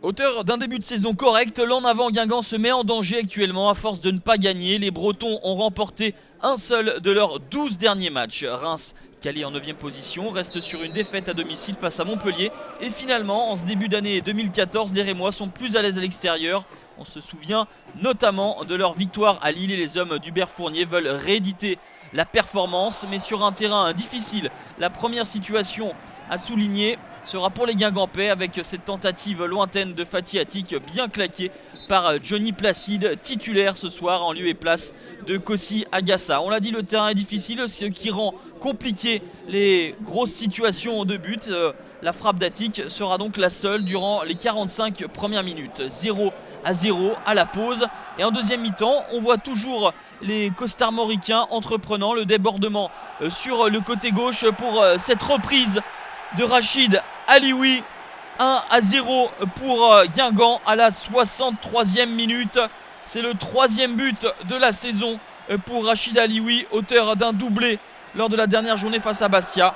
Auteur d'un début de saison correct, l'En Avant Guingamp se met en danger actuellement à force de ne pas gagner. Les Bretons ont remporté un seul de leurs 12 derniers matchs. Reims, calé en 9e position, reste sur une défaite à domicile face à Montpellier. Et finalement, en ce début d'année 2014, les Rémois sont plus à l'aise à l'extérieur. On se souvient notamment de leur victoire à Lille et les hommes d'Hubert Fournier veulent rééditer la performance, mais sur un terrain difficile. La première situation à souligner sera pour les Guingampais avec cette tentative lointaine de Fatih Attic bien claquée par Johnny Placide, titulaire ce soir en lieu et place de Kossi Agassa. On l'a dit, le terrain est difficile, ce qui rend compliqué les grosses situations de but. La frappe d'Attic sera donc la seule durant les 45 premières minutes. 0-0 à la pause. Et en deuxième mi-temps, on voit toujours les costarmoricains entreprenant le débordement sur le côté gauche pour cette reprise de Rachid Alioui. 1-0 pour Guingamp à la 63e minute. C'est le 3e but de la saison pour Rachid Alioui, auteur d'un doublé lors de la dernière journée face à Bastia.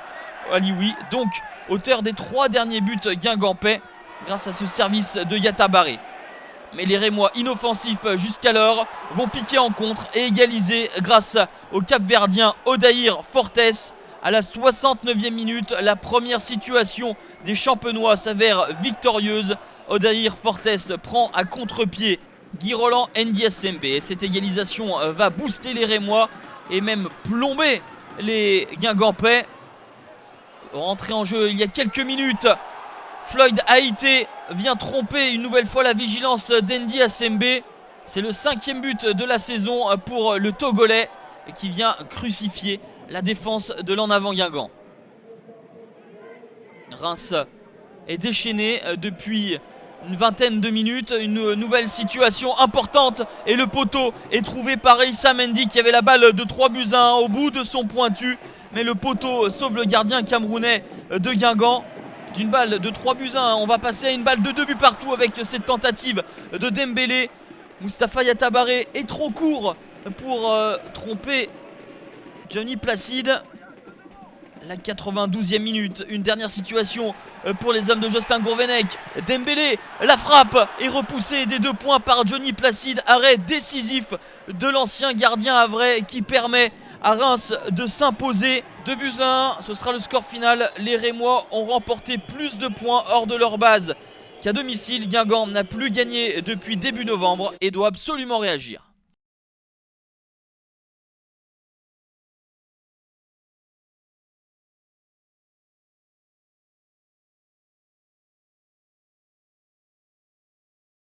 Alioui, donc auteur des 3 derniers buts guingampais grâce à ce service de Yatabaré. Mais les Rémois, inoffensifs jusqu'alors, vont piquer en contre et égaliser grâce au Cap-Verdien Odaïr Fortes. À la 69e minute, la première situation des Champenois s'avère victorieuse. Odaïr Fortes prend à contre-pied Guy Roland Ndiasembe. Et cette égalisation va booster les Rémois et même plomber les Guingampais. Rentré en jeu il y a quelques minutes, Floyd Haïté vient tromper une nouvelle fois la vigilance d'Ndiasembe. C'est le 5e but de la saison pour le Togolais qui vient crucifier la défense de l'En Avant Guingamp. Reims est déchaîné depuis une vingtaine de minutes. Une nouvelle situation importante et le poteau est trouvé par Issa Mendy qui avait la balle de 3-1 au bout de son pointu. Mais le poteau sauve le gardien camerounais de Guingamp. D'une balle de 3-1, on va passer à une balle de 2 buts partout avec cette tentative de Dembélé. Mustapha Yatabaré est trop court pour tromper Johnny Placide. La 92e minute, une dernière situation pour les hommes de Jocelyn Gourvenec. Dembélé, la frappe est repoussée des 2 points par Johnny Placide. Arrêt décisif de l'ancien gardien havrais qui permet à Reims de s'imposer. 2-1, ce sera le score final. Les Rémois ont remporté plus de points hors de leur base qu'à domicile. Guingamp n'a plus gagné depuis début novembre et doit absolument réagir.